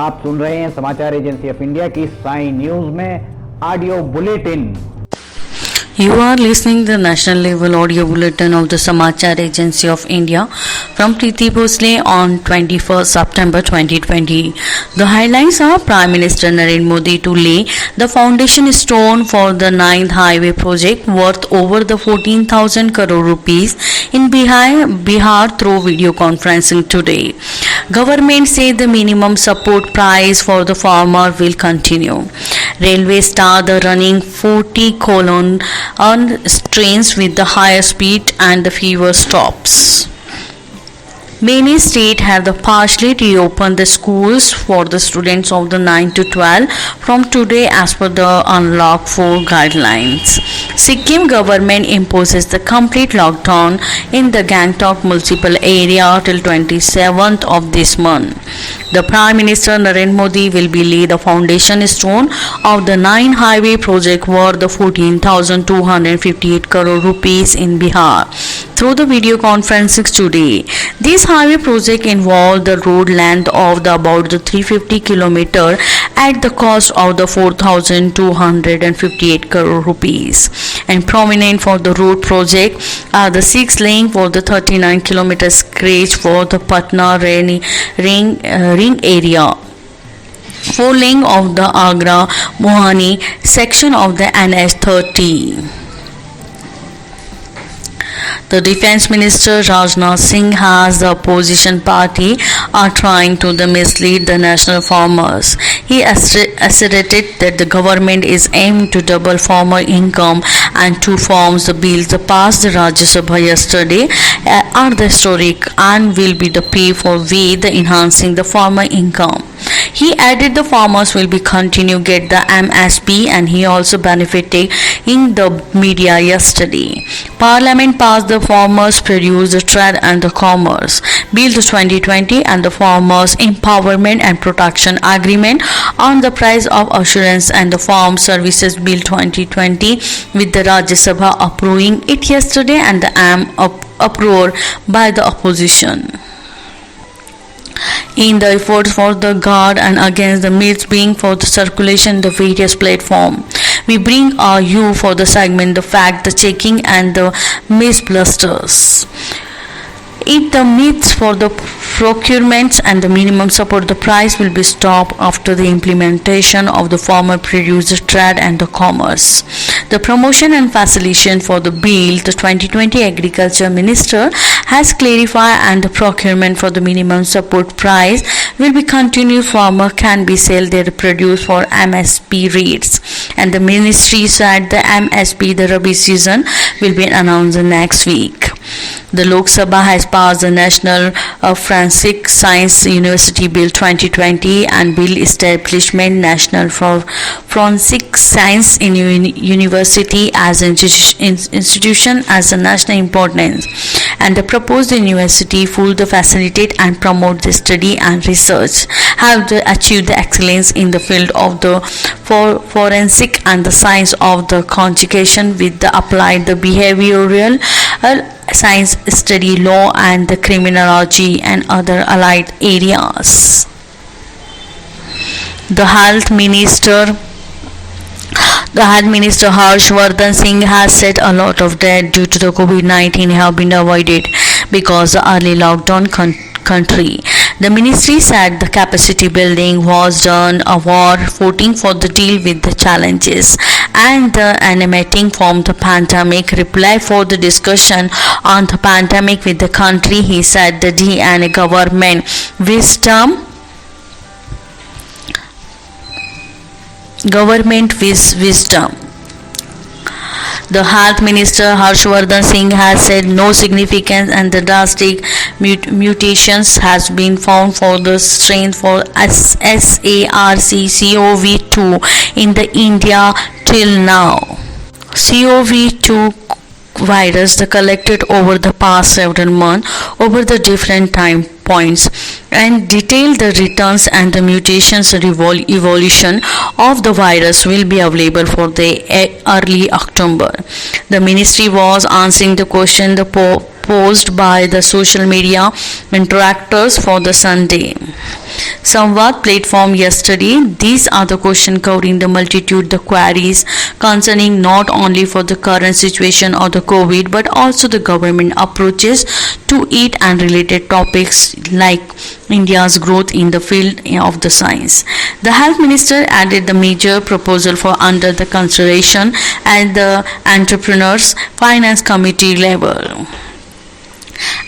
आप सुन रहे हैं समाचार एजेंसी ऑफ इंडिया की साई न्यूज में audio bulletin. You are listening the national level audio bulletin of the Samachar Agency of India from Preeti Bhosle on 21st September 2020. The highlights are Prime Minister Narendra Modi to lay the foundation stone for the 9th highway project worth over the 14,000 crore rupees in Bihar through video conferencing today. Government says the minimum support price for the farmer will continue. Railway start the running 40 on trains with the higher speed and the fewer stops. Many states have partially reopened the schools for the students of the 9 to 12 from today as per the Unlock 4 guidelines. Sikkim government imposes the complete lockdown in the Gangtok municipal area till 27th of this month. The Prime Minister Narendra Modi will be lay the foundation stone of the 9 highway project worth the 14,258 crore rupees in Bihar through the video conferencing today. This highway project involved the road length of about the 350 km at the cost of the 4,258 crore rupees. And prominent for the road project are the 6 lane for the 39 km stretch for the Patna ring area, 4 lane of the Agra Mohani section of the NH30. The Defence Minister Rajnath Singh has the opposition party are trying to mislead the national farmers. He asserted that the government is aimed to double farmer income and two forms the bills passed the Rajya Sabha yesterday are the historic and will be the pay for way the enhancing the farmer income. He added the farmers will be continue get the MSP and he also benefited in the media yesterday. Parliament passed the Farmers Produce Trade and the Commerce Bill 2020 and the Farmers Empowerment and Protection Agreement on the Price of Assurance and the Farm Services Bill 2020 with the Rajya Sabha approving it yesterday and the uproar by the opposition. In the efforts for the guard and against the myths being for the circulation the various platform, we bring you for the segment the fact, the checking and the mythbusters. If the myths for the procurements and the minimum support the price will be stopped after the implementation of the Farmer Producer Trade and the Commerce. The promotion and facilitation for the bill, the 2020 Agriculture Minister has clarified and the procurement for the minimum support price will be continued. Farmer can be sell their produce for MSP rates and the ministry said the MSP the Rabi season will be announced next week. The Lok Sabha has passed the National Forensic Science University Bill 2020 and Bill establishment National Forensic Science University as an institution as a national importance, and the proposed university will facilitate and promote the study and research have achieved the excellence in the field of the forensic and the science of the conjugation with the applied the behavioral science study, law and the criminology and other allied areas. The Health Minister Harsh Vardhan Singh has said a lot of deaths due to the COVID-19 have been avoided because the early lockdown country. The ministry said the capacity building was done voting for the deal with the challenges and the animating from the pandemic reply for the discussion on the pandemic with the country. He said the D and government wisdom The Health Minister Harsh Vardhan Singh has said no significant and the drastic mutations has been found for the strain for SARS-CoV-2 in the India till now. CoV-2 virus collected over the past several months over the different time points and detail the returns and the mutations evolution of the virus will be available for the early October. The ministry was answering the question the posed by the social media interactors for the Sunday Samvad platform yesterday. These are the questions covering the multitude the queries concerning not only for the current situation of the COVID but also the government approaches to it and related topics like India's growth in the field of the science. The health minister added the major proposal for under the consideration at the entrepreneurs finance committee level,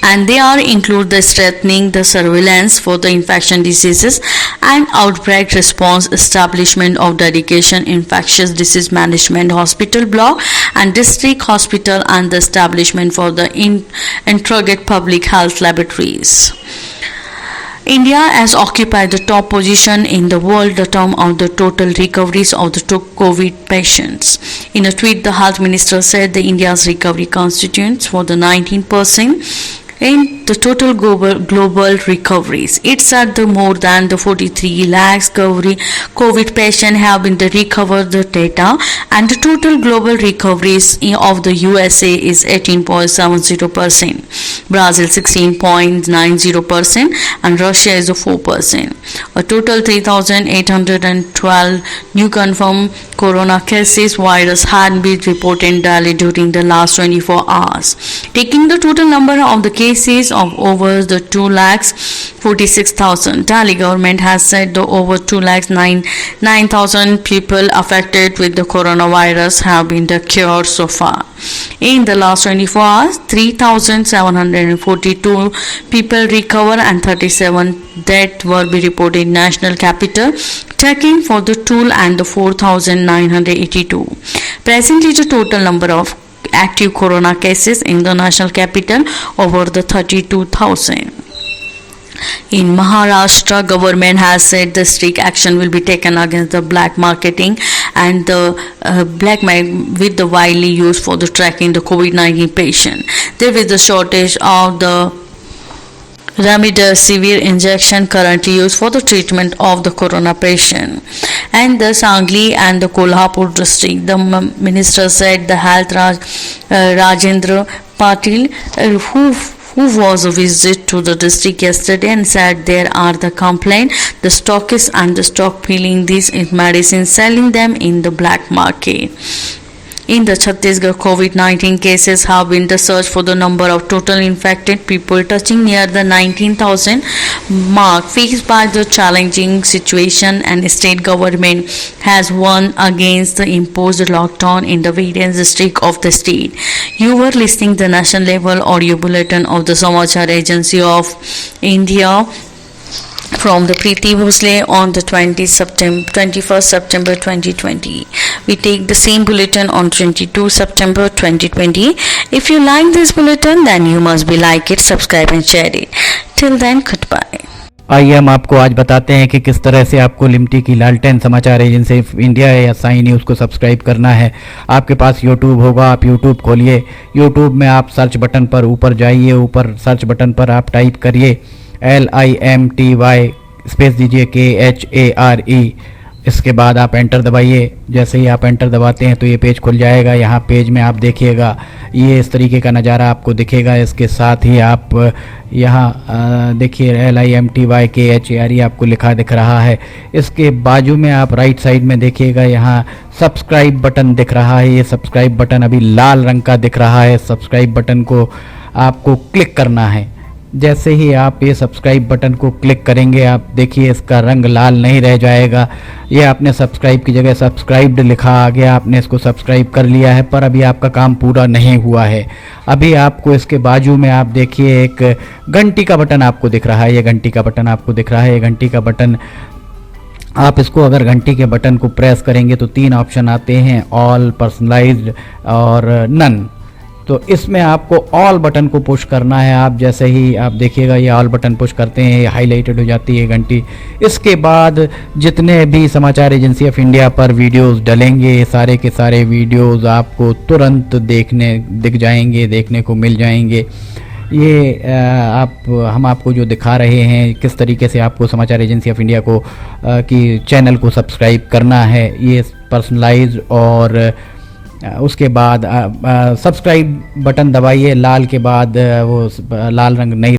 and they are include the strengthening the surveillance for the infection diseases and outbreak response, establishment of dedication infectious disease management hospital block and district hospital, and the establishment for the integrated public health laboratories. India has occupied the top position in the world in terms of the total recoveries of the COVID patients. In a tweet, the health minister said that India's recovery constitutes for the 19% in the total global recoveries. It's at the more than the 43 lakhs COVID patients have been recovered the data, and the total global recoveries of the USA is 18.70%, Brazil 16.90%, and Russia is 4%. A total 3,812 new confirmed corona cases virus had been reported in Delhi during the last 24 hours, taking the total number of the cases of over the 2,46,000. Delhi government has said the over 2,09,000 people affected with the coronavirus have been cured so far. In the last 24 hours, 3,742 people recovered and 37 deaths were be reported in national capital, checking for the tool and the 4,982. Presently, the total number of active corona cases in the national capital over the 32,000. In Maharashtra, government has said the strict action will be taken against the black marketing and the with the widely used for the tracking the COVID-19 patient. There is a shortage of the remdesivir injection currently used for the treatment of the corona patient. And the Sangli and the Kolhapur district, the minister said the health Rajendra Patil, who was a visit to the district yesterday, and said there are the complaint the stockists and the stockpiling these medicines, selling them in the black market. In the Chhattisgarh, COVID-19 cases have been the search for the number of total infected people touching near the 19,000 mark. Faced by the challenging situation, and state government has won against the imposed lockdown in the various districts of the state. You were listening the national level audio bulletin of the Samachar Agency of India from the Preeti Bhosle on the 21st September 2020. We take the same bulletin on 22 September 2020. If you like this bulletin, then you must be like it, subscribe and share it. Till then, goodbye. आइए हम आपको आज बताते हैं कि किस तरह से आपको लिमटी की लालटेन समाचार एजेंसी इंडिया या साई न्यूज़ को सब्सक्राइब करना है। आपके पास यूट्यूब होगा, आप यूट्यूब खोलिए। यूट्यूब में आप सर्च बटन पर ऊपर जाइए, ऊपर सर्च बटन पर आप टाइप करिए LIMTY, स्पेस दीजिए KHARE। इसके बाद आप एंटर दबाइए। जैसे ही आप एंटर दबाते हैं तो ये पेज खुल जाएगा। यहाँ पेज में आप देखिएगा ये इस तरीके का नज़ारा आपको दिखेगा। इसके साथ ही आप यहाँ देखिए LIMTY KHARE आपको लिखा दिख रहा है। इसके बाजू में आप राइट साइड में देखिएगा, यहाँ सब्सक्राइब बटन दिख रहा है। ये सब्सक्राइब बटन अभी लाल रंग का दिख रहा है। सब्सक्राइब बटन को आपको क्लिक करना है। जैसे ही आप ये सब्सक्राइब बटन को क्लिक करेंगे, आप देखिए इसका रंग लाल नहीं रह जाएगा। ये आपने सब्सक्राइब की जगह सब्सक्राइब्ड लिखा आ गया, आपने इसको सब्सक्राइब कर लिया है, पर अभी आपका काम पूरा नहीं हुआ है। अभी आपको इसके बाजू में आप देखिए एक घंटी का बटन आपको दिख रहा है। ये घंटी का बटन आपको दिख रहा है। ये घंटी का बटन आप इसको अगर घंटी के बटन को प्रेस करेंगे तो 3 ऑप्शन आते हैं, ऑल, पर्सनलाइज्ड और नन। तो इसमें आपको ऑल बटन को पुश करना है। आप जैसे ही आप देखिएगा ये ऑल बटन पुश करते हैं, ये हाईलाइटेड हो जाती है घंटी। इसके बाद जितने भी समाचार एजेंसी ऑफ इंडिया पर वीडियोस डलेंगे, सारे के सारे वीडियोस आपको तुरंत दिख जाएंगे, देखने को मिल जाएंगे। ये हम आपको जो दिखा रहे हैं किस तरीके से आपको समाचार एजेंसी ऑफ इंडिया को की चैनल को सब्सक्राइब करना है। ये पर्सनलाइज्ड और उसके बाद सब्सक्राइब बटन दबाइए, लाल के बाद वो लाल रंग नहीं